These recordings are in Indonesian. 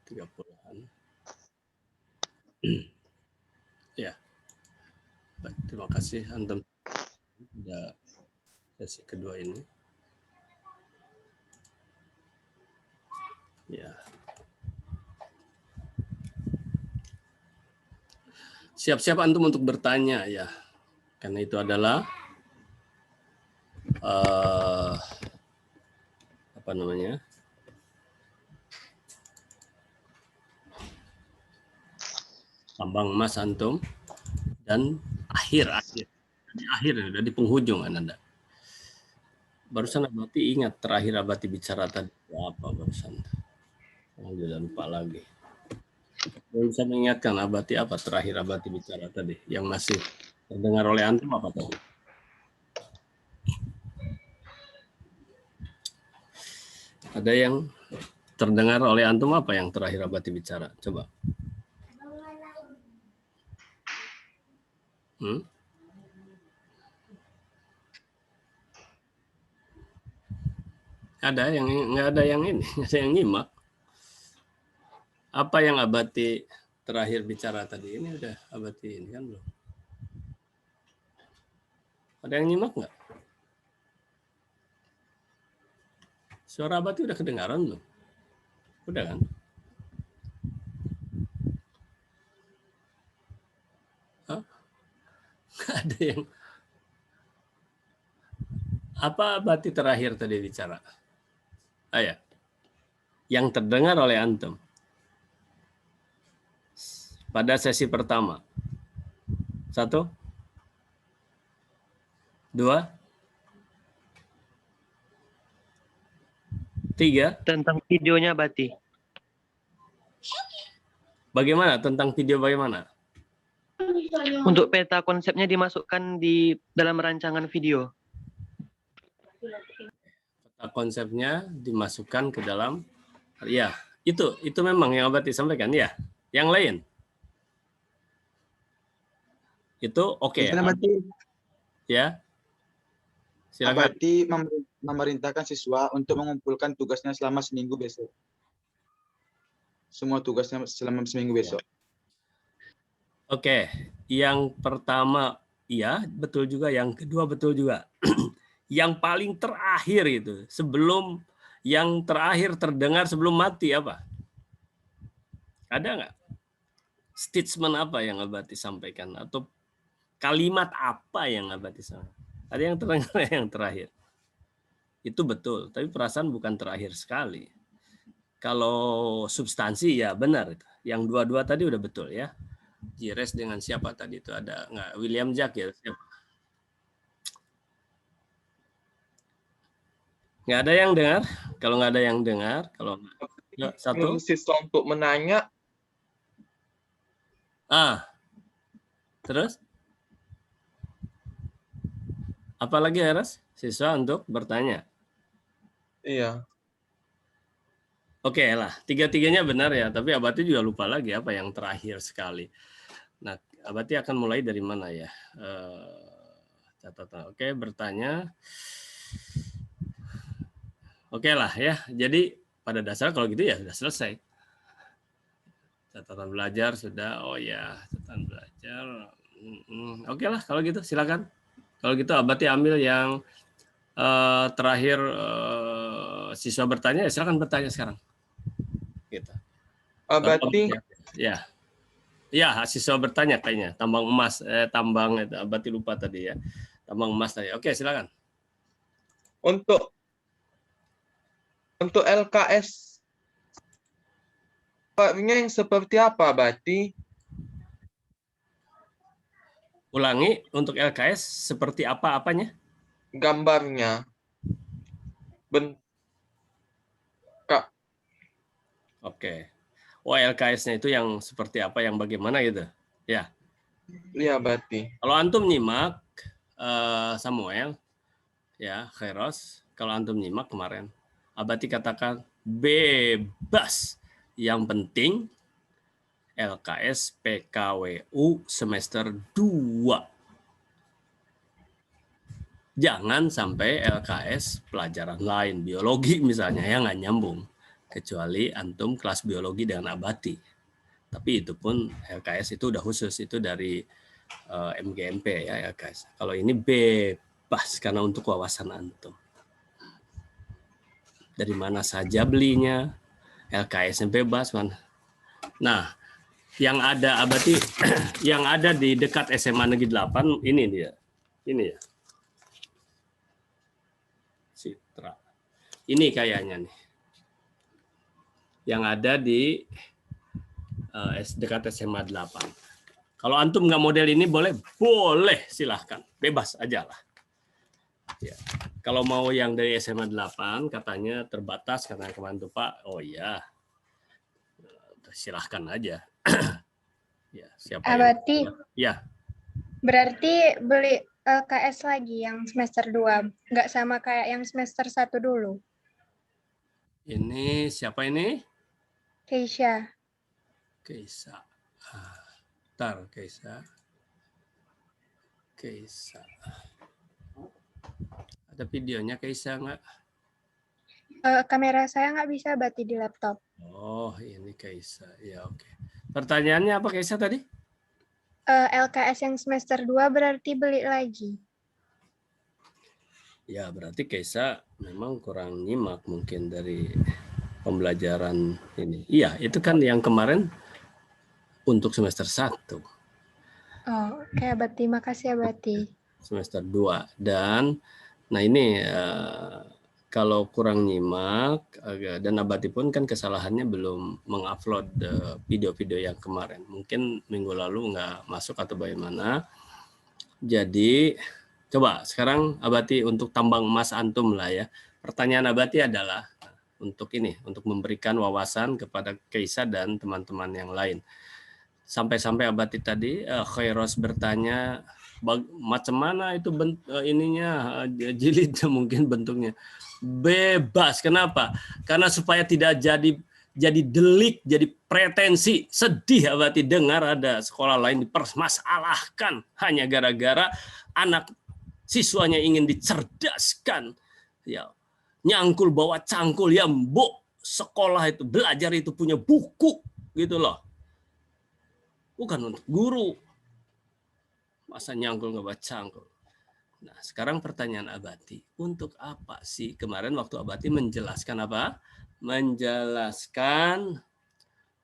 30-an. Ya, baik, terima kasih Antum sudah sesi kedua ini. Ya. Siap-siap Antum untuk bertanya ya, karena itu adalah apa namanya? Tambang emas Antum dan akhir udah di penghujung Anda. Barusan Abati ingat terakhir Abati bicara tadi apa barusan? Udah lupa lagi. Bisa mengingatkan Abati apa terakhir Abati bicara tadi yang masih terdengar oleh Antum apa tadi? Ada yang terdengar oleh Antum apa yang terakhir Abati bicara? Coba. Ada yang nggak ada yang ini, nggak ada yang nyimak. Apa yang Abati terakhir bicara tadi? Ini udah Abati ini kan belum. Ada yang nyimak nggak? Suara Abati udah kedengaran belum? Udah kan? Hah? Nggak ada yang. Apa Abati terakhir tadi bicara? Ya. Yang terdengar oleh Antum pada sesi pertama. 1, 2, 3. Tentang videonya Bati. Bagaimana? Tentang video bagaimana? Untuk peta konsepnya dimasukkan di dalam rancangan video. Peta konsepnya dimasukkan ke dalam, ya itu memang yang Abati sampaikan ya. Yang lain itu oke. Ya, silakan. Abati memerintahkan siswa untuk mengumpulkan tugasnya selama seminggu besok. Semua tugasnya selama seminggu besok. Oke, yang pertama iya betul juga, yang kedua betul juga. Yang paling terakhir itu sebelum yang terakhir terdengar sebelum mati apa? Ada nggak statement apa yang Abati sampaikan atau kalimat apa yang Abati sampaikan? Ada yang terdengar yang terakhir. Itu betul, tapi perasaan bukan terakhir sekali. Kalau substansi ya benar itu. Yang dua-dua tadi udah betul ya. Jires dengan siapa tadi itu ada nggak? William Jack ya? Siapa? Nggak ada yang dengar? Kalau nggak ada yang dengar, kalau ya, 1. Siswa untuk menanya. Terus? Apalagi Eras? Siswa untuk bertanya. Iya. Oke lah, tiga-tiganya benar ya, tapi Abati juga lupa lagi apa yang terakhir sekali. Nah, Abati akan mulai dari mana ya? Catatan. Oke, bertanya. Oke lah ya, jadi pada dasar kalau gitu ya sudah selesai. Catatan belajar sudah, oh ya, catatan belajar. Oke lah kalau gitu, silakan. Kalau gitu Abati ambil yang terakhir siswa bertanya, ya silakan bertanya sekarang. Gitu. Abati. Ya. Ya, siswa bertanya kayaknya. Tambang emas, tambang itu Abati lupa tadi ya. Tambang emas tadi. Oke, silakan. Untuk LKS gambarnya yang seperti apa, Bati? Ulangi, untuk LKS seperti apa apanya? Gambarnya. Kak. Oke. Oh, LKS-nya itu yang seperti apa, yang bagaimana gitu? Ya. Iya, Bati. Kalau Antum nyimak, Samuel, ya, Khairos, kalau Antum nyimak kemarin, Abati katakan bebas. Yang penting LKS PKWU semester 2. Jangan sampai LKS pelajaran lain, biologi misalnya, yang nggak nyambung. kecuali antum kelas biologi dengan abati. Tapi itu pun LKS itu udah khusus, itu dari MGMP ya LKS. Kalau ini bebas karena untuk wawasan antum. Dari mana saja belinya, LKS bebas mana. Nah, yang ada abati yang ada di dekat SMA Negeri 8 ini dia. Ini ya. Citra. Ini kayaknya nih. Yang ada di dekat SMA 8. Kalau antum nggak model ini boleh silahkan, bebas aja lah. Ya. Kalau mau yang dari SMA 8 katanya terbatas karena kemarin tuh Pak, oh iya, silahkan aja. Ya, siapa Abati, ya? berarti beli LKS lagi yang semester 2, nggak sama kayak yang semester 1 dulu. Ini siapa ini? Keisha. Keisa. Bentar, Keisa. Keisa. Ada videonya Keisa nggak? Kamera saya nggak bisa Abati di laptop. Oh, ini Keisa. Ya, oke. Pertanyaannya apa Keisa tadi? LKS yang semester 2 berarti beli lagi. Ya, berarti Keisa memang kurang nyimak mungkin dari pembelajaran ini. Iya, itu kan yang kemarin untuk semester 1. Oh, oke Abati, makasih Abati. Semester 2. Dan nah ini kalau kurang nyimak dan Abati pun kan kesalahannya belum mengupload video-video yang kemarin. Mungkin minggu lalu nggak masuk atau bagaimana. Jadi coba sekarang Abati untuk tambang emas antum lah ya. Pertanyaan Abati adalah untuk ini, untuk memberikan wawasan kepada Keisa dan teman-teman yang lain. Sampai-sampai Abati tadi Khairos bertanya macam mana itu ininya jilidnya mungkin bentuknya. Bebas. Kenapa? Karena supaya tidak jadi delik, jadi pretensi. Sedih Abati dengar ada sekolah lain dipermasalahkan hanya gara-gara anak siswanya ingin dicerdaskan. Ya, nyangkul bawa cangkul, ya mbok, sekolah itu belajar itu punya buku gitu loh. Bukan untuk guru. Masa nyangkul nggak bawa cangkul. Nah, sekarang pertanyaan Abati, untuk apa sih kemarin waktu Abati menjelaskan apa? Menjelaskan,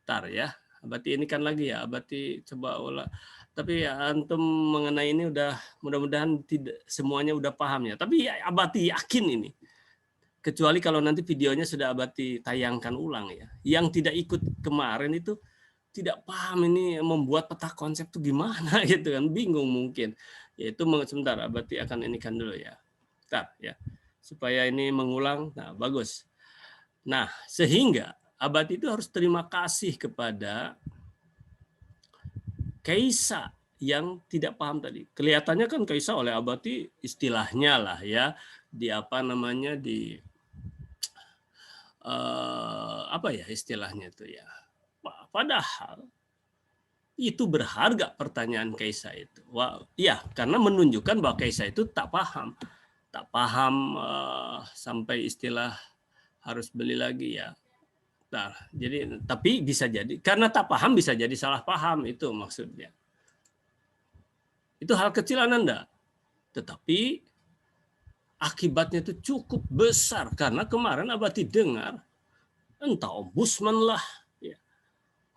tar ya, Abati ini kan lagi ya, Abati coba ulang. Tapi ya, antum mengenai ini udah mudah-mudahan tidak semuanya udah paham ya. Tapi ya, Abati yakin ini. Kecuali kalau nanti videonya sudah Abati tayangkan ulang ya. Yang tidak ikut kemarin itu tidak paham ini membuat peta konsep itu gimana gitu kan, bingung mungkin. Yaitu sebentar Abati akan inikan dulu ya. Bentar ya. Supaya ini mengulang. Nah, bagus. Nah, sehingga Abati itu harus terima kasih kepada Keisa yang tidak paham tadi. Kelihatannya kan Keisa oleh Abati istilahnya lah ya, di apa namanya di apa ya istilahnya itu ya. Padahal itu berharga pertanyaan Keisa itu. Wah, iya, karena menunjukkan bahwa Keisa itu tak paham sampai istilah harus beli lagi ya. Nah, jadi tapi bisa jadi karena tak paham bisa jadi salah paham itu maksudnya. Itu hal kecil Anda, tetapi akibatnya itu cukup besar karena kemarin Abati dengar entah ombudsman lah ya,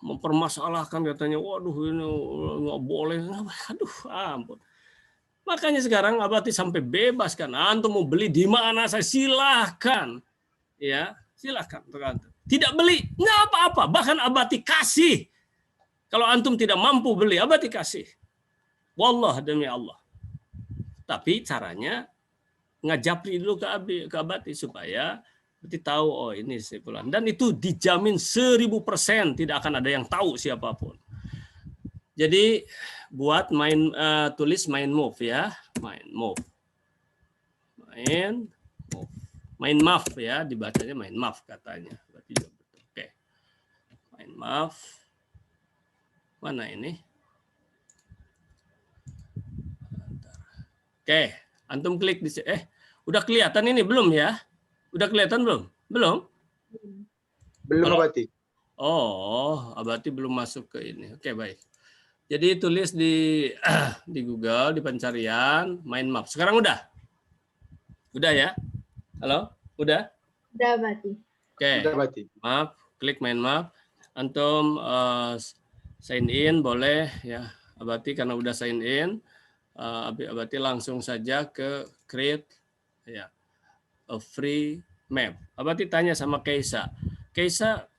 mempermasalahkan katanya, waduh ini nggak boleh, aduh ampun. Makanya sekarang Abati sampai bebas kan, antum mau beli di mana saya silahkan, ya silahkan tergantung. Tidak beli nggak apa-apa, bahkan Abati kasih. Kalau antum tidak mampu beli, Abati kasih. Wallah demi Allah. Tapi caranya ngajapri dulu ke Abati supaya Abati tahu oh ini sepulan. Dan itu dijamin 1000% tidak akan ada yang tahu siapapun. Jadi buat tulis main move ya, main move. Main move ya, dibacanya main move katanya. Berarti betul. Oke. Main move. Mana ini? Oke, antum klik di sini. Udah kelihatan ini belum ya? Udah kelihatan belum? Belum? Belum Kalau- Abati. Oh, berarti belum masuk ke ini. Oke, baik. Jadi tulis di di Google, di pencarian, mind map. Sekarang udah? Udah ya? Halo? Udah? Udah berarti. Oke. Udah Abati. Map, klik mind map. Antum sign in boleh ya. Abati karena udah sign in, Abati langsung saja ke create ya a free map. Abati tanya sama Keisa. Keisa,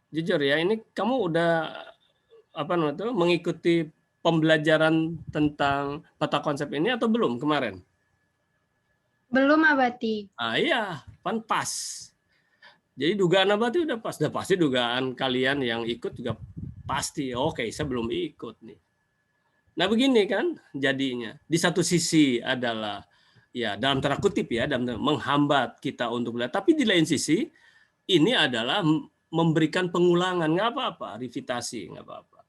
jujur ya, ini kamu udah apa namanya tuh mengikuti pembelajaran tentang peta konsep ini atau belum kemarin? Belum Abati. Ah iya, kan pas. Jadi dugaan Abati udah pas. Udah pasti dugaan kalian yang ikut juga pasti. Oke, saya belum ikut nih. Nah begini kan jadinya. Di satu sisi adalah ya dalam tanda kutip ya, menghambat kita untuk belajar. Tapi di lain sisi ini adalah memberikan pengulangan, nggak apa-apa, revitasi, nggak apa-apa.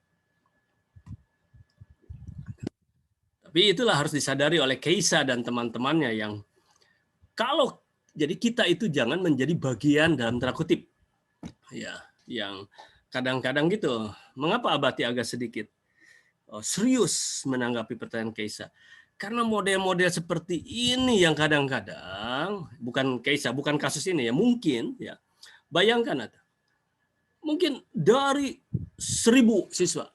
Tapi itulah harus disadari oleh Keisa dan teman-temannya yang kalau jadi kita itu jangan menjadi bagian dalam tanda kutip ya yang kadang-kadang gitu. Mengapa Abati agak sedikit serius menanggapi pertanyaan Keisa? Karena model-model seperti ini yang kadang-kadang bukan Keisa, bukan kasus ini ya, mungkin ya. Bayangkan ada. Mungkin dari 1000 siswa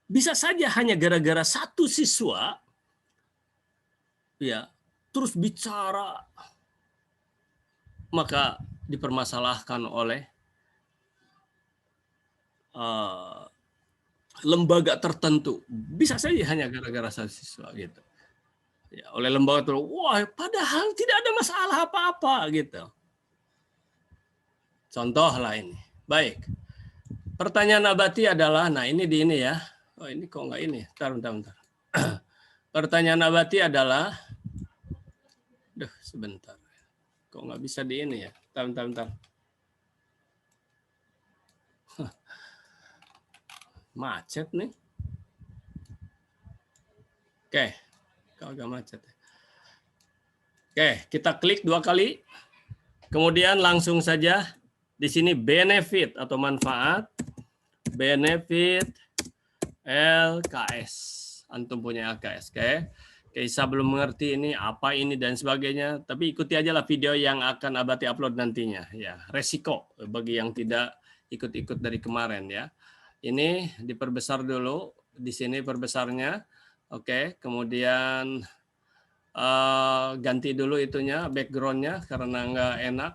bisa saja hanya gara-gara satu siswa ya terus bicara maka dipermasalahkan oleh lembaga tertentu. Bisa saja hanya gara-gara satu siswa gitu. Ya, oleh lembaga tertentu, wah padahal tidak ada masalah apa-apa gitu. Contoh lah ini. Baik. Pertanyaan Abati adalah, nah ini di ini ya. Oh ini kok nggak ini? Bentar. Pertanyaan Abati adalah, sebentar. Kok nggak bisa di ini ya? Bentar. Macet nih. Oke, kalau nggak macet. Oke, kita klik 2 kali. Kemudian langsung saja di sini benefit atau manfaat. Benefit LKS. Antum punya LKS, oke? Keisa belum mengerti ini apa ini dan sebagainya, tapi ikuti aja lah video yang akan Abati upload nantinya. Ya, resiko bagi yang tidak ikut-ikut dari kemarin ya. Ini diperbesar dulu, di sini perbesarnya, oke. Kemudian ganti dulu itunya, backgroundnya karena nggak enak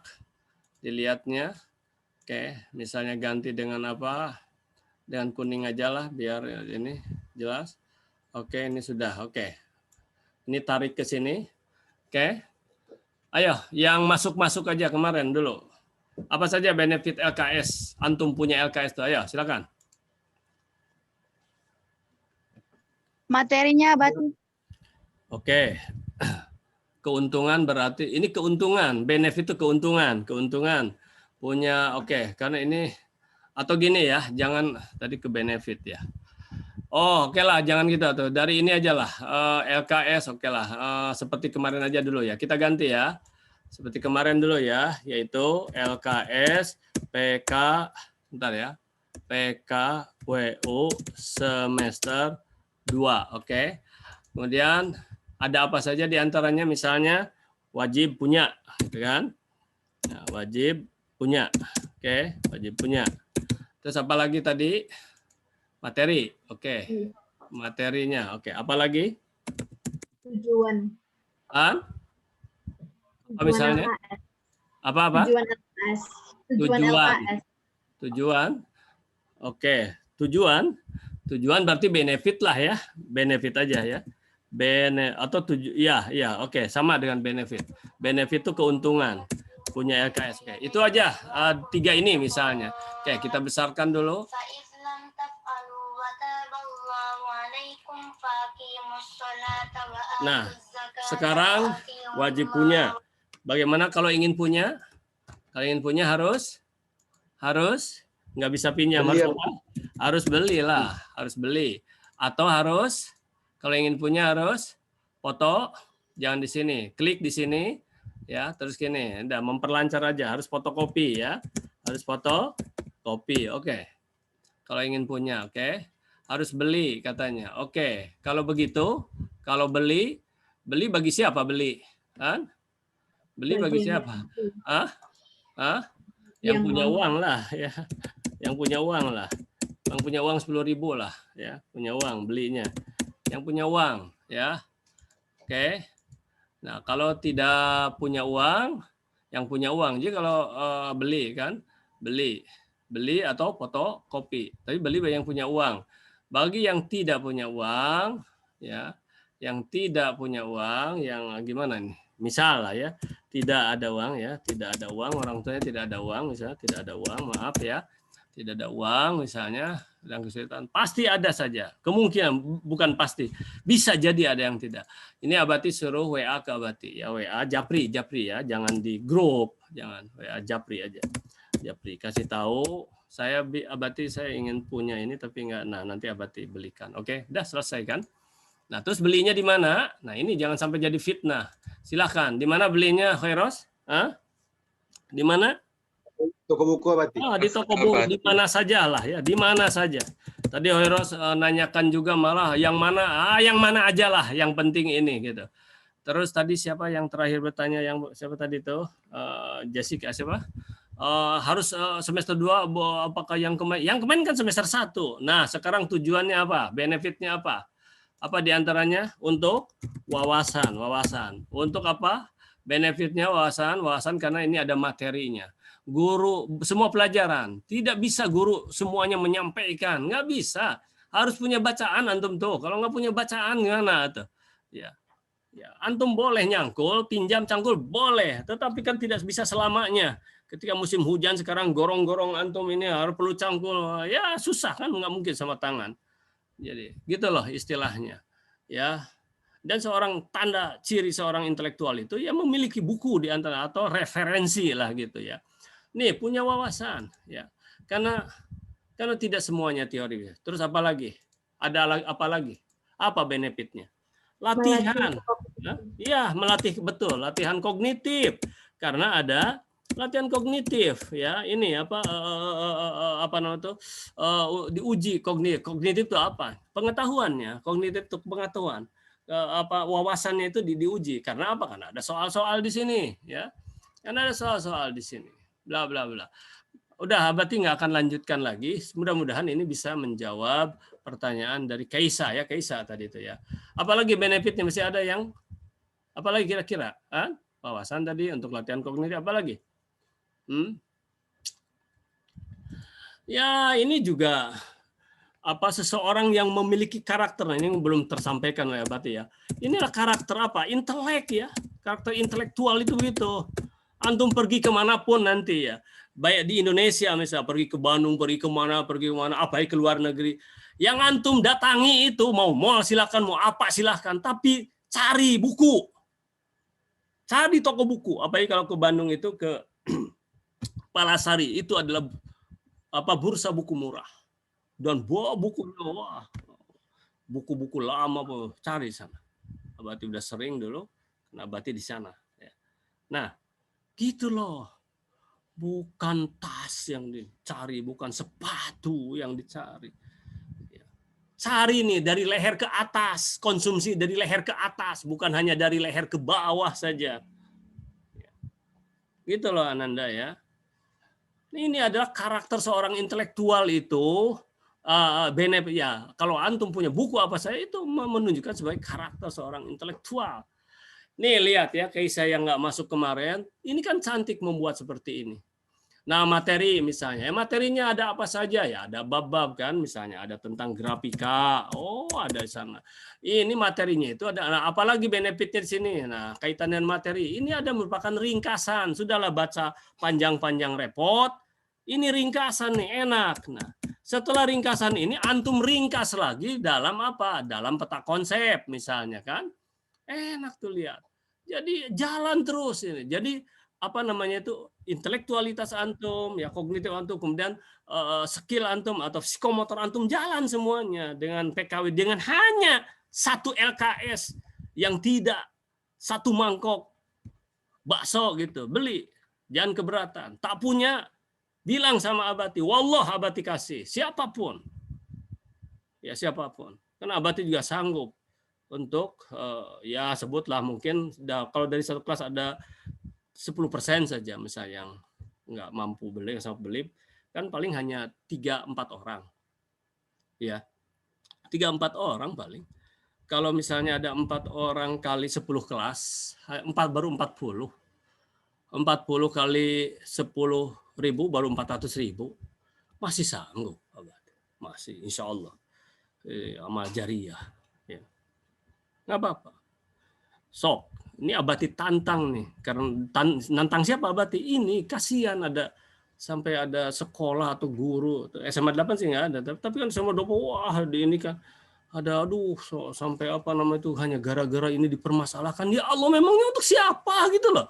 dilihatnya. Oke, misalnya ganti dengan apa? Dengan kuning aja lah biar ini jelas. Oke, ini sudah. Oke. Ini tarik ke sini. Oke. Ayo, yang masuk-masuk aja kemarin dulu. Apa saja benefit LKS? Antum punya LKS tuh. Ayo, silakan. Materinya Abati. Oke. Keuntungan berarti ini keuntungan, benefit itu keuntungan punya oke, karena ini atau gini ya, jangan tadi ke benefit ya. Oh, oke lah, jangan gitu tuh. Dari ini aja lah, LKS oke lah. Seperti kemarin aja dulu ya. Kita ganti ya. Seperti kemarin dulu ya, yaitu LKS PK bentar ya. PKWU semester 2, oke. Kemudian ada apa saja di antaranya, misalnya wajib punya, gitu kan? Nah, wajib punya, oke, wajib punya. Terus apa lagi tadi? Materi, oke. Materinya, oke. Apa lagi? Tujuan. Apa misalnya? Apa? Tujuan LKS. Tujuan. Oke, tujuan berarti benefit lah ya. Benefit aja ya. Oke, sama dengan benefit. Benefit itu keuntungan punya LKS. Oke, itu aja 3 ini misalnya. Oke, kita besarkan dulu. Nah, sekarang wajib punya. Bagaimana kalau ingin punya? Kalau ingin punya harus nggak bisa pinjam, harus beli lah, harus beli. Atau harus kalau ingin punya harus foto, jangan di sini, klik di sini, ya terus gini, memperlancar aja, harus fotokopi ya, Harus foto kopi. Oke. Kalau ingin punya, oke. Harus beli katanya. Oke. Kalau begitu, kalau beli bagi siapa beli? Kan? Beli bagi siapa? Ah? Ah? Yang punya uang lah ya. Yang punya uang lah. Yang punya uang 10.000 lah ya, punya uang belinya. Yang punya uang ya. Oke. Nah, kalau tidak punya uang, yang punya uang. Jadi kalau beli kan, beli atau foto kopi. Tapi beli bagi yang punya uang. Bagi yang tidak punya uang, ya, yang tidak punya uang, yang gimana nih? Misal lah ya, tidak ada uang ya, tidak ada uang, orang tuanya tidak ada uang, misalnya tidak ada uang, maaf ya, tidak ada uang misalnya, dan kesulitan, pasti ada saja. Kemungkinan bukan pasti, bisa jadi ada yang tidak. Ini Abati suruh WA ke Abati ya, WA Japri ya, jangan di grup, jangan WA Japri aja. Japri kasih tahu saya Abati saya ingin punya ini tapi enggak, nah nanti Abati belikan. Oke, udah selesai kan? Nah, terus belinya di mana? Nah, ini jangan sampai jadi fitnah. Silahkan. Di mana belinya, Khairos? Hah? Di mana? Toko buku Abati. Di toko buku, di mana saja lah ya, di mana saja. Tadi Khairos nanyakan juga malah yang mana? Yang mana aja lah, yang penting ini gitu. Terus tadi siapa yang terakhir bertanya, yang siapa tadi itu? Jessica siapa? Harus semester 2 apakah yang kemarin? Yang kemarin kan semester 1. Nah, sekarang tujuannya apa? Benefitnya apa? Apa diantaranya? Untuk wawasan. Untuk apa? Benefitnya wawasan karena ini ada materinya. Guru semua pelajaran, tidak bisa guru semuanya menyampaikan, nggak bisa. Harus punya bacaan antum tuh. Kalau nggak punya bacaan gimana tuh? Ya, antum boleh nyangkul, pinjam cangkul boleh, tetapi kan tidak bisa selamanya. Ketika musim hujan sekarang gorong-gorong antum ini harus perlu cangkul, ya susah kan, nggak mungkin sama tangan. Jadi gitu loh istilahnya ya. Dan seorang tanda ciri seorang intelektual itu ya memiliki buku di antara atau referensi lah gitu ya. Nih punya wawasan ya. Karena tidak semuanya teori. Terus apa lagi? Ada apa lagi? Apa benefitnya? Latihan. Iya, melatih betul, latihan kognitif. Karena ada latihan kognitif ya, ini apa namanya tuh, diuji kognitif itu apa, pengetahuannya, kognitif itu pengetahuan, wawasannya itu diuji karena apa, karena ada soal-soal di sini ya, karena ada soal-soal di sini bla bla bla. Udah, berarti nggak akan lanjutkan lagi, mudah-mudahan ini bisa menjawab pertanyaan dari Kaisa ya, Kaisa tadi itu ya. Apalagi benefitnya, masih ada yang apalagi kira-kira, wawasan tadi untuk latihan kognitif, apalagi? Ya, ini juga seseorang yang memiliki karakter, ini belum tersampaikan oleh Abati ya. Inilah karakter apa? Intelek ya, karakter intelektual itu begitu. Antum pergi kemanapun nanti ya, baik di Indonesia misalnya, pergi ke Bandung, pergi kemana, apalagi ke luar negeri. Yang antum datangi itu mau mall silakan, mau apa silakan, tapi cari buku, cari toko buku. Apalagi kalau ke Bandung itu ke Palasari, itu adalah bursa buku murah dan buku-buku lama cari sana. Abati udah sering dulu, karena Abati di sana. Nah, gitu loh, bukan tas yang dicari, bukan sepatu yang dicari. Cari nih dari leher ke atas, konsumsi dari leher ke atas, bukan hanya dari leher ke bawah saja. Gitu loh Ananda ya. Ini adalah karakter seorang intelektual itu, benefit ya. Kalau antum punya buku apa saja itu menunjukkan sebagai karakter seorang intelektual. Nih lihat ya, kayak saya yang nggak masuk kemarin, ini kan cantik membuat seperti ini. Nah materi misalnya, materinya ada apa saja ya, ada bab-bab kan, misalnya ada tentang grafika, ada di sana. Ini materinya itu ada, nah, apalagi benefitnya di sini. Nah kaitan dengan materi, ini ada merupakan ringkasan. Sudahlah baca panjang-panjang repot, ini ringkasan nih enak. Nah setelah ringkasan ini antum ringkas lagi dalam apa? Dalam peta konsep misalnya kan, enak tuh lihat. Jadi jalan terus ini. Jadi apa namanya itu, intelektualitas antum ya, kognitif antum, kemudian skill antum atau psikomotor antum jalan semuanya dengan PKW, dengan hanya 1 LKS yang tidak 1 mangkok bakso gitu, beli, jangan keberatan. Tak punya Bilang sama Abati, wallah Abati kasih, siapapun. Ya siapapun. Karena Abati juga sanggup untuk ya sebutlah mungkin kalau dari satu kelas ada 10% saja misalnya yang nggak mampu beli, yang sama beli, kan paling hanya 3-4 orang. Ya, 3-4 orang paling. Kalau misalnya ada 4 orang kali 10 kelas, 4 baru 40. 40 kali 10.000 baru 400.000. Masih sanggup. Masih, insya Allah. Amal jariah. Ya. Nggak apa-apa. Sok, ini Abati tantang nih. Karena nantang siapa Abati? Ini kasihan sampai ada sekolah atau guru. SMA 8 sih nggak ada. Tapi kan SMA 20, wah ini kan ada sampai apa namanya itu hanya gara-gara ini dipermasalahkan. Ya Allah, memangnya untuk siapa gitu loh.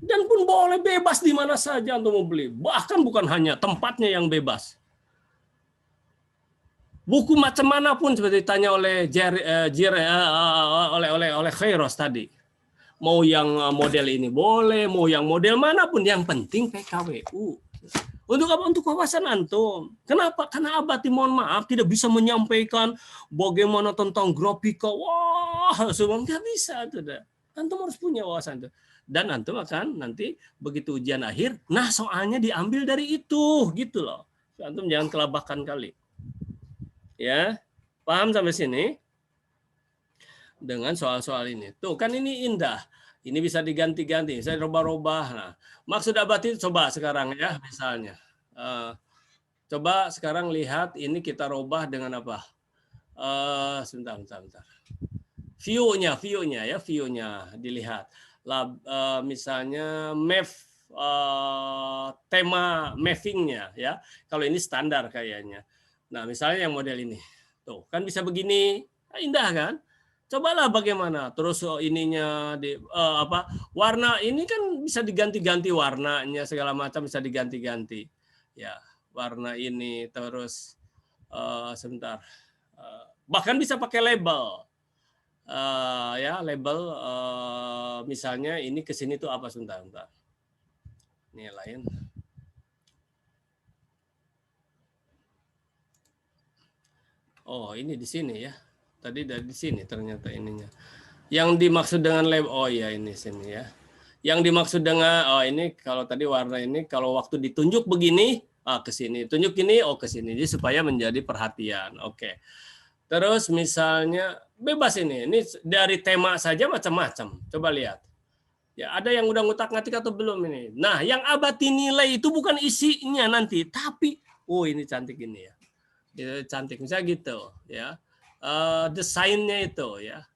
Dan pun boleh bebas di mana saja untuk mau beli. Bahkan bukan hanya tempatnya yang bebas. Buku macam mana pun seperti ditanya oleh oleh Khairos tadi. Mau yang model ini boleh, mau yang model manapun, yang penting PKWU. Untuk apa? Untuk kawasan antum. Kenapa? Karena Abati mohon maaf tidak bisa menyampaikan bagaimana tentang grafika. Wah, semua nggak bisa tuh. Antum harus punya wawasan itu. Dan antum akan nanti begitu ujian akhir, nah soalnya diambil dari itu, gitu loh. Antum jangan kelabakan kali. Ya, paham sampai sini? Dengan soal-soal ini. Tuh, kan ini indah. Ini bisa diganti-ganti, saya rubah-rubah. Nah, maksud Abati coba sekarang ya, misalnya. Coba sekarang lihat ini kita rubah dengan apa? Sebentar. View-nya dilihat. Misalnya map tema mapping-nya ya. Kalau ini standar kayaknya. Nah, misalnya yang model ini. Tuh, kan bisa begini. Indah kan? Cobalah bagaimana. Terus ininya warna ini kan bisa diganti-ganti warnanya, segala macam bisa diganti-ganti. Ya, warna ini terus sebentar. Bahkan bisa pakai label. Label misalnya ini ke sini tuh apa sebentar. Ini lain. Oh, ini di sini ya. Tadi dari sini ternyata ininya. Yang dimaksud dengan label, oh ya ini sini ya. Yang dimaksud dengan ini kalau tadi warna ini kalau waktu ditunjuk begini, ke sini. Tunjuk ini, ke sini. Jadi supaya menjadi perhatian. Oke. Terus misalnya bebas ini dari tema saja macam-macam. Coba lihat. Ya, ada yang udah ngutak-ngatik atau belum ini. Nah, yang Abati nilai itu bukan isinya nanti, tapi ini cantik ini ya. Cantik misalnya gitu ya. Desainnya itu ya.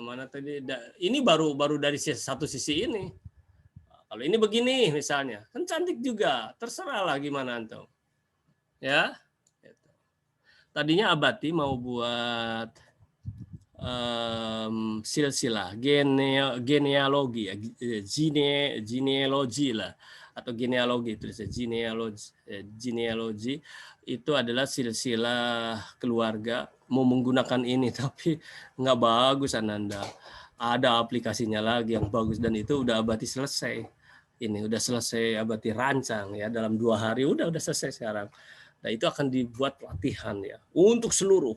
Mana tadi? Ini baru dari satu sisi ini. Kalau ini begini misalnya, kan cantik juga. Terserah lah gimana antum. Ya. Tadinya Abati mau buat silsilah genealogi ya, genealogi lah atau genealogi tulisnya genealogi itu adalah silsilah keluarga. Mau menggunakan ini tapi nggak bagus Ananda. Ada aplikasinya lagi yang bagus dan itu udah Abati selesai. Ini udah selesai Abati rancang ya dalam 2 hari udah selesai sekarang. Nah, itu akan dibuat pelatihan ya untuk seluruh.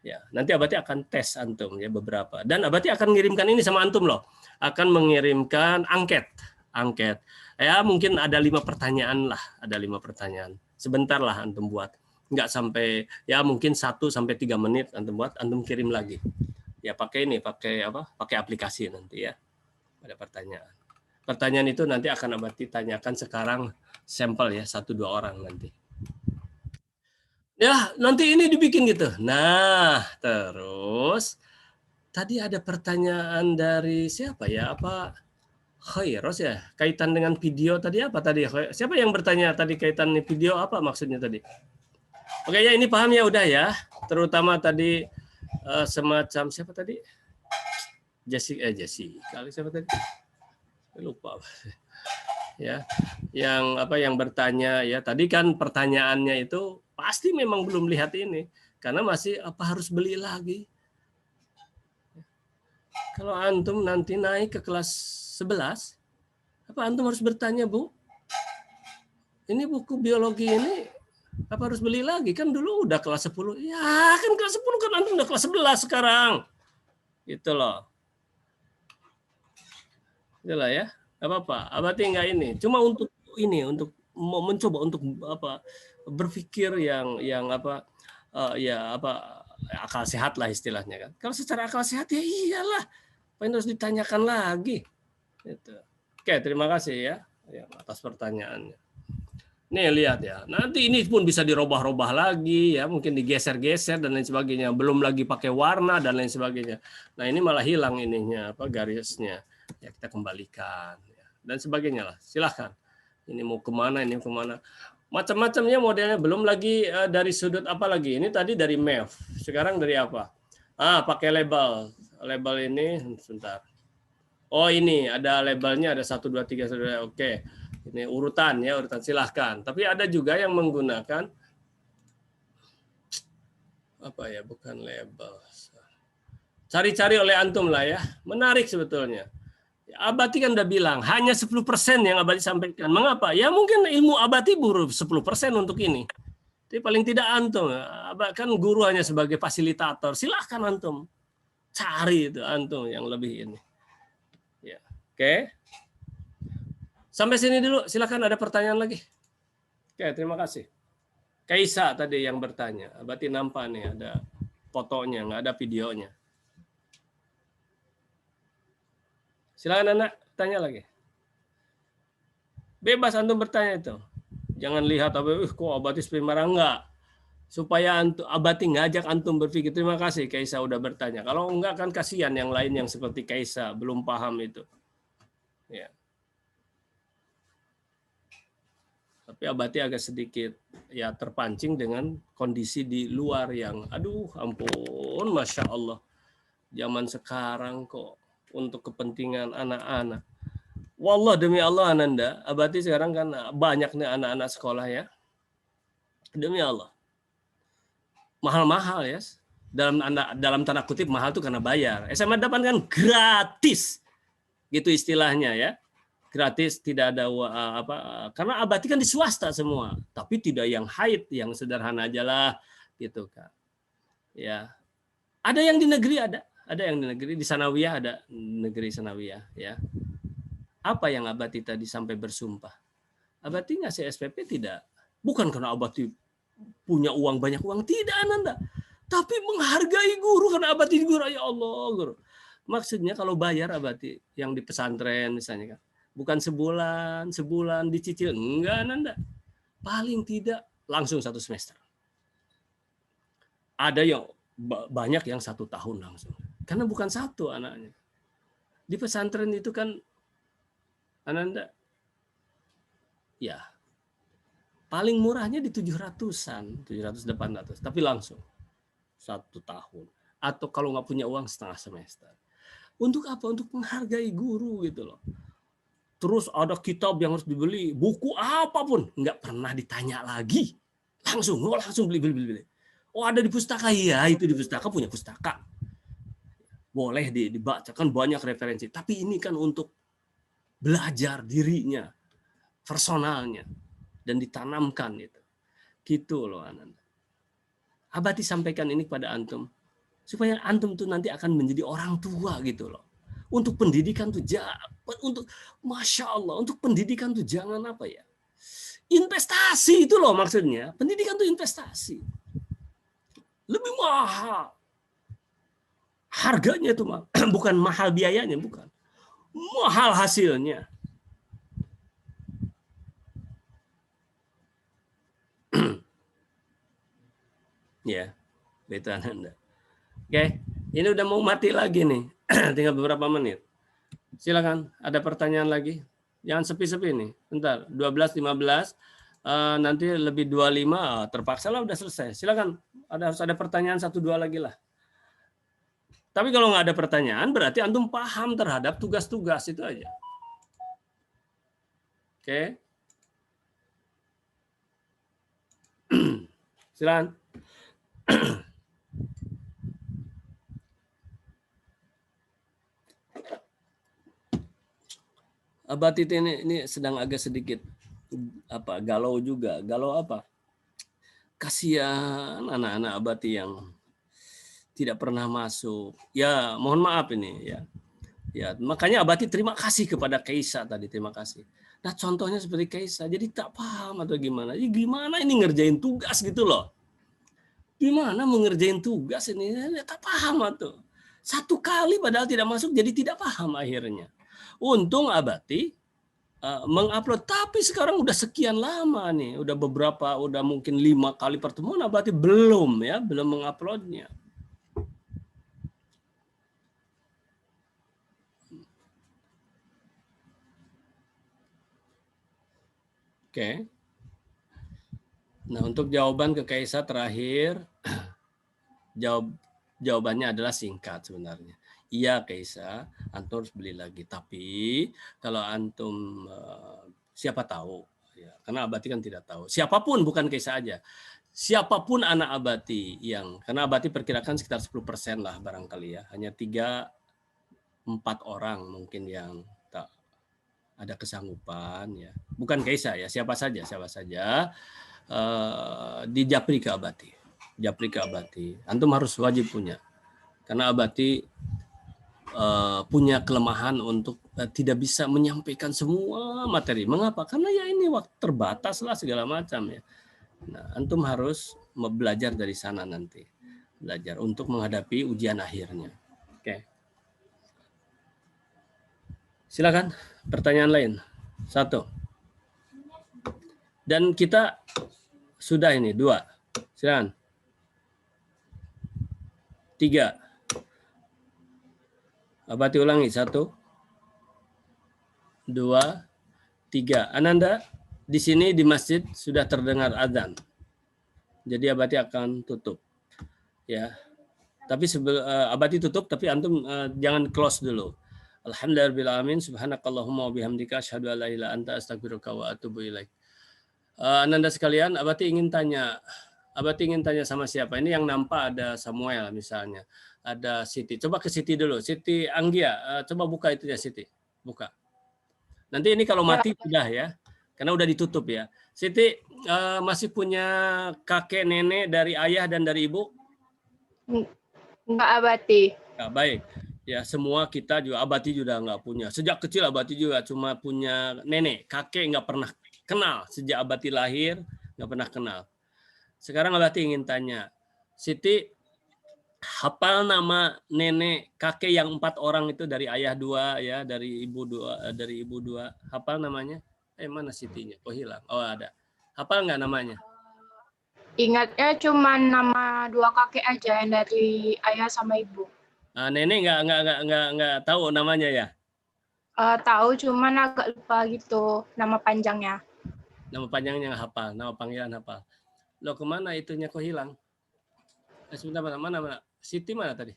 Ya, nanti Abati akan tes antum ya beberapa. Dan Abati akan mengirimkan ini sama antum loh. Akan mengirimkan angket. Ya, mungkin ada 5 pertanyaan lah, ada 5 pertanyaan. Sebentar lah antum buat. Enggak sampai ya mungkin 1 sampai 3 menit antum buat, antum kirim lagi. Ya, pakai aplikasi nanti ya. Ada pertanyaan. Pertanyaan itu nanti akan Abati tanyakan sekarang sampel ya 1-2 orang nanti. Ya, nanti ini dibikin gitu. Nah, terus tadi ada pertanyaan dari siapa ya? Apa Khairos ya? Kaitan dengan video tadi apa tadi? Siapa yang bertanya tadi kaitan video apa maksudnya tadi? Oke ya, ini paham ya udah ya. Terutama tadi semacam siapa tadi? Jessica. Kali siapa tadi? Lupa. Ya. Yang bertanya ya. Tadi kan pertanyaannya itu pasti memang belum lihat ini karena masih harus beli lagi. Kalau antum nanti naik ke kelas 11, apa antum harus bertanya, Bu? Ini buku biologi ini apa harus beli lagi? Kan dulu udah kelas 10. Ya, kan kelas 10 kan antum udah kelas 11 sekarang. Gitu loh. Itulah ya. Gak apa-apa. Abati enggak ini. Cuma untuk ini, untuk mencoba untuk apa berpikir yang apa ya apa akal sehat lah istilahnya kan. Kalau secara akal sehat ya iyalah. Apa yang harus ditanyakan lagi? Gitu. Oke, terima kasih ya atas pertanyaannya. Nih lihat ya, nanti ini pun bisa dirubah-rubah lagi ya, mungkin digeser-geser dan lain sebagainya. Belum lagi pakai warna dan lain sebagainya. Nah ini malah hilang ininya apa garisnya. Ya kita kembalikan ya. Dan sebagainya lah. Silahkan. Ini mau kemana, ini mau kemana. Macam-macamnya modelnya. Belum lagi dari sudut apa lagi. Ini tadi dari math. Sekarang dari apa? Pakai label. Label ini, sebentar. Oh ini ada labelnya, ada 1, 2, 3, 1, 2. Oke. Ini urutan ya, urutan silahkan. Tapi ada juga yang menggunakan apa ya, bukan label. Cari-cari oleh antum lah ya. Menarik sebetulnya. Abati kan udah bilang, hanya 10% yang Abati sampaikan. Mengapa? Ya mungkin ilmu Abati buru 10% untuk ini. Tapi paling tidak antum, kan guru hanya sebagai fasilitator. Silahkan antum. Cari itu antum yang lebih ini. Ya. Oke. Sampai sini dulu, silakan ada pertanyaan lagi. Oke, terima kasih. Kaisa tadi yang bertanya, berarti nampak nih ada fotonya, nggak ada videonya. Silakan anak, tanya lagi. Bebas antum bertanya itu. Jangan lihat kok Abati seperti marah, enggak. Supaya Abati ngajak antum berpikir. Terima kasih Kaisa udah bertanya. Kalau enggak kan kasihan yang lain yang seperti Kaisa belum paham itu. Ya. Tapi Abati agak sedikit ya terpancing dengan kondisi di luar yang aduh ampun Masya Allah. Zaman sekarang kok untuk kepentingan anak-anak. Wallah demi Allah Ananda, Abati sekarang kan banyak nih anak-anak sekolah ya. Demi Allah. Mahal-mahal ya. Dalam tanda kutip mahal tuh karena bayar. SMA 8 kan gratis. Gitu istilahnya ya. Gratis, tidak ada karena Abati kan di swasta semua, tapi tidak yang haid, yang sederhana aja lah gitu kan. Ya. Ada yang di negeri, ada yang di negeri, di sanawiyah ada negeri sanawiyah ya. Apa yang Abati tadi sampai bersumpah? Abati ngasih SPP tidak bukan karena Abati punya uang, banyak uang, tidak Ananda. Tapi menghargai guru karena Abati guru, ya Allah guru. Maksudnya kalau bayar Abati yang di pesantren misalnya kan, bukan sebulan dicicil, enggak Nanda. Paling tidak langsung 1 semester. Ada yang banyak yang 1 tahun langsung. Karena bukan 1 anaknya. Di pesantren itu kan Ananda, ya paling murahnya di 700-an, 700-800, tapi langsung 1 tahun. Atau kalau nggak punya uang setengah semester. Untuk apa? Untuk menghargai guru gitu loh. Terus ada kitab yang harus dibeli, buku apapun nggak pernah ditanya lagi, langsung beli. Oh ada di pustaka, ya itu di pustaka, punya pustaka, boleh dibaca kan banyak referensi. Tapi ini kan untuk belajar dirinya, personalnya, dan ditanamkan itu, gitu loh Ananda. Abati sampaikan ini pada antum supaya antum tuh nanti akan menjadi orang tua gitu loh. Untuk pendidikan tuh untuk Masya Allah, untuk pendidikan tuh jangan apa ya, investasi itu loh maksudnya. Pendidikan tuh investasi, lebih mahal harganya tuh bukan mahal biayanya, bukan mahal hasilnya. Ya, itu Anda. Oke, ini udah mau mati lagi nih. Tinggal beberapa menit. Silakan, ada pertanyaan lagi? Jangan sepi-sepi nih. Bentar, 12, 15, nanti lebih 25, terpaksa lah udah selesai. Silakan, harus ada pertanyaan 1, 2 lagi lah. Tapi kalau nggak ada pertanyaan, berarti antum paham terhadap tugas-tugas itu aja. Oke. Silakan. Abati ini sedang agak sedikit galau juga. Galau apa? Kasihan anak-anak Abati yang tidak pernah masuk. Ya, mohon maaf ini ya. Ya, makanya Abati terima kasih kepada Kaisa tadi, terima kasih. Nah, contohnya seperti Kaisa, jadi tak paham atau gimana. Ya, gimana ini ngerjain tugas gitu loh. Gimana mengerjain tugas ini? Ya, tak paham atau. Satu kali padahal tidak masuk, jadi tidak paham akhirnya. Untung Abati mengupload, tapi sekarang udah sekian lama nih, udah mungkin 5 kali pertemuan Abati belum menguploadnya. Oke. Nah, untuk jawaban ke Kaisa terakhir, jawabannya adalah singkat sebenarnya. Iya Kaisa, antum harus beli lagi. Tapi kalau antum siapa tahu, ya, karena Abati kan tidak tahu. Siapapun, bukan Kaisa aja. Siapapun anak Abati karena Abati perkirakan sekitar 10% lah barangkali ya. Hanya 3-4 orang mungkin yang tak ada kesanggupan ya. Bukan Kaisa ya, siapa saja di Japri ke Abati. Antum harus wajib punya. Karena Abati punya kelemahan untuk tidak bisa menyampaikan semua materi. Mengapa? Karena ya ini waktu terbatas lah segala macam ya. Nah, antum harus belajar dari sana nanti. Belajar untuk menghadapi ujian akhirnya. Oke. Silakan, pertanyaan lain. 1. Dan kita sudah ini 2. Silakan. 3. Abati ulangi 1, 2, 3. Ananda, di sini di masjid sudah terdengar azan. Jadi Abati akan tutup. Ya. Tapi Abati tutup, tapi antum jangan close dulu. Alhamdulillahirabbil subhanakallahumma wa bihamdika asyhadu an la ilaha illa anta astaghfiruka wa atubu ilaik. Ananda sekalian, Abati ingin tanya sama siapa? Ini yang nampak ada Samuel misalnya. Ada Siti. Coba ke Siti dulu. Siti Anggia, coba buka itu ya Siti. Buka. Nanti ini kalau mati sudah ya. Karena udah ditutup ya. Siti masih punya kakek nenek dari ayah dan dari ibu? Enggak Abati. Ya, baik. Ya, semua kita juga Abati juga nggak punya. Sejak kecil Abati juga cuma punya nenek, kakek nggak pernah kenal. Sejak Abati lahir nggak pernah kenal. Sekarang Abati ingin tanya, Siti hafal nama nenek kakek yang 4 orang itu dari ayah 2 ya, dari ibu 2, hafal namanya? Mana Sitinya? Oh hilang. Oh ada. Hafal nggak namanya? Ingatnya cuma nama 2 kakek aja yang dari ayah sama ibu. Nenek nggak tahu namanya ya? Tahu cuman agak lupa gitu nama panjangnya. Nama panjangnya nggak hafal, nama panggilan hafal. Loh kemana itunya kok hilang? Sebentar, mana? Siti mana tadi?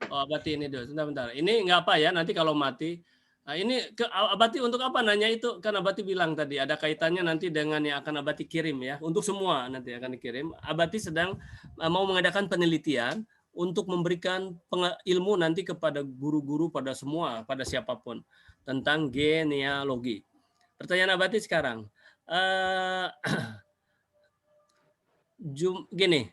Oh Abati ini dulu, sebentar. Ini nggak apa ya, nanti kalau mati. Nah, ini ke Abati untuk apa nanya itu? Kan Abati bilang tadi ada kaitannya nanti dengan yang akan Abati kirim ya. Untuk semua nanti akan dikirim. Abati sedang mau mengadakan penelitian untuk memberikan ilmu nanti kepada guru-guru, pada semua, pada siapapun tentang genealogi. Pertanyaan Abati sekarang, gini,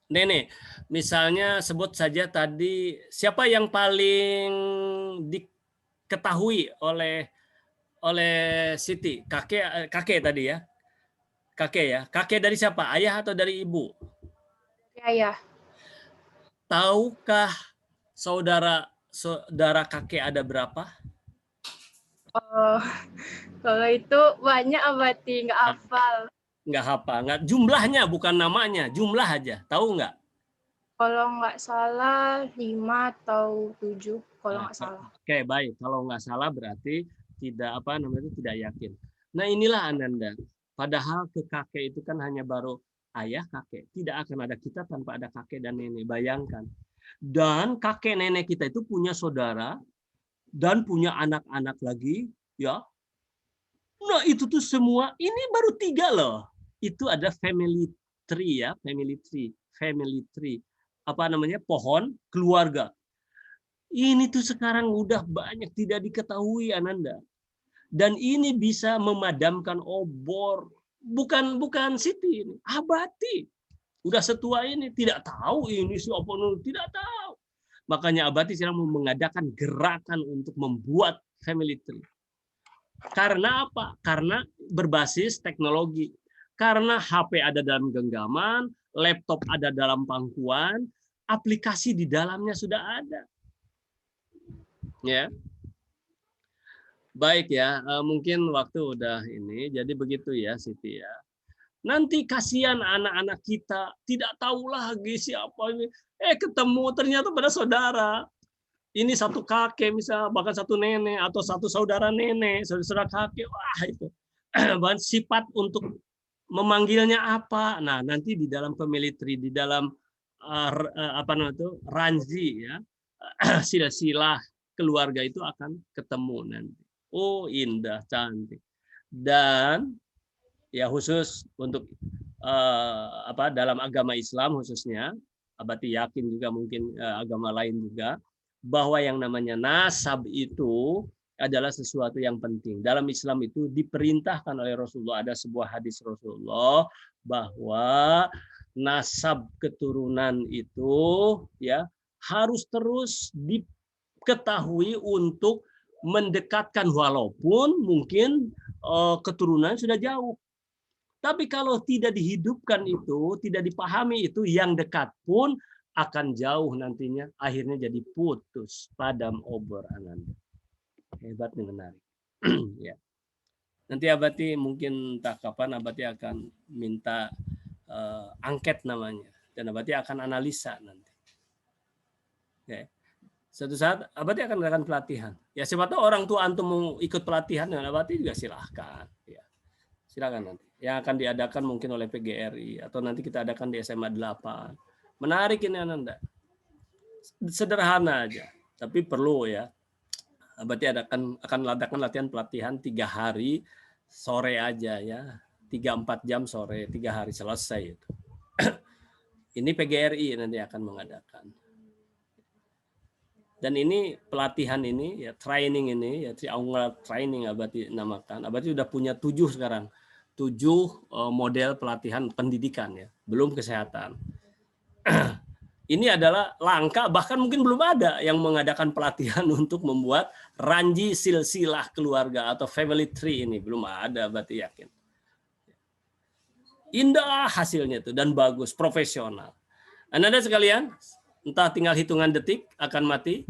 Nenek, misalnya sebut saja tadi siapa yang paling diketahui oleh Siti? Kakek tadi ya, kakek dari siapa? Ayah atau dari ibu? Ayah. Tahukah saudara kakek ada berapa? Kalau itu banyak Abati, nggak hafal. Nggak hafal, nggak jumlahnya, bukan namanya, jumlah aja. Tahu nggak? Kalau nggak salah 5 atau 7, kalau nggak salah. Oke, baik. Kalau nggak salah berarti tidak tidak yakin. Nah inilah Ananda. Padahal ke kakek itu kan hanya baru ayah kakek. Tidak akan ada kita tanpa ada kakek dan nenek. Bayangkan. Dan kakek nenek kita itu punya saudara dan punya anak-anak lagi, ya. Nah itu tuh semua ini baru 3 loh. Itu ada family tree ya, family tree. Apa namanya? Pohon keluarga. Ini tuh sekarang udah banyak tidak diketahui, Ananda. Dan ini bisa memadamkan obor. Bukan Siti ini, Abati. Udah setua ini tidak tahu ini siapa, tidak tahu. Makanya Abati sedang mengadakan gerakan untuk membuat family tree. Karena apa? Karena berbasis teknologi. Karena HP ada dalam genggaman, laptop ada dalam pangkuan, aplikasi di dalamnya sudah ada. Ya. Baik ya, mungkin waktu udah ini. Jadi begitu ya Siti ya. Nanti kasihan anak-anak kita tidak tahu lagi siapa ini. Ketemu ternyata pada saudara. Ini satu kakek misalnya, bahkan satu nenek atau satu saudara nenek, saudara kakek. Wah itu. Bahkan sifat untuk memanggilnya apa? Nah, nanti di dalam family tree, di dalam apa namanya itu? Ranji ya. Silsilah keluarga itu akan ketemu nanti. Oh, indah, cantik. Dan ya khusus untuk dalam agama Islam khususnya, Abati yakin juga mungkin agama lain juga, bahwa yang namanya nasab itu adalah sesuatu yang penting. Dalam Islam itu diperintahkan oleh Rasulullah, ada sebuah hadis Rasulullah bahwa nasab keturunan itu ya harus terus diketahui untuk mendekatkan, walaupun mungkin keturunan sudah jauh. Tapi kalau tidak dihidupkan itu, tidak dipahami itu, yang dekat pun akan jauh nantinya, akhirnya jadi putus, padam obor, Ananda. Hebat nih, menarik. Ya. Nanti Abati mungkin tak kapan Abati akan minta angket namanya, dan Abati akan analisa nanti. Ya. Suatu saat Abati akan melakukan pelatihan. Ya siapa tahu orang tua antum mau ikut pelatihan dengan Abati juga silahkan. Ya. Silakan nanti. Yang akan diadakan mungkin oleh PGRI atau nanti kita adakan di SMA 8. Menarik ini Ananda. Sederhana aja, tapi perlu ya. Berarti akan adakan latihan pelatihan 3 hari sore aja ya. 3-4 jam sore, 3 hari selesai itu. Ini PGRI nanti akan mengadakan. Dan ini pelatihan ini ya, training ini ya, triangular training Abati namakan. Abati sudah punya 7 sekarang. 7 model pelatihan pendidikan ya, belum kesehatan. Ini adalah langka, bahkan mungkin belum ada yang mengadakan pelatihan untuk membuat ranji silsilah keluarga atau family tree ini. Belum ada, berarti yakin. Indah hasilnya itu dan bagus, profesional. Anda sekalian, entah tinggal hitungan detik akan mati.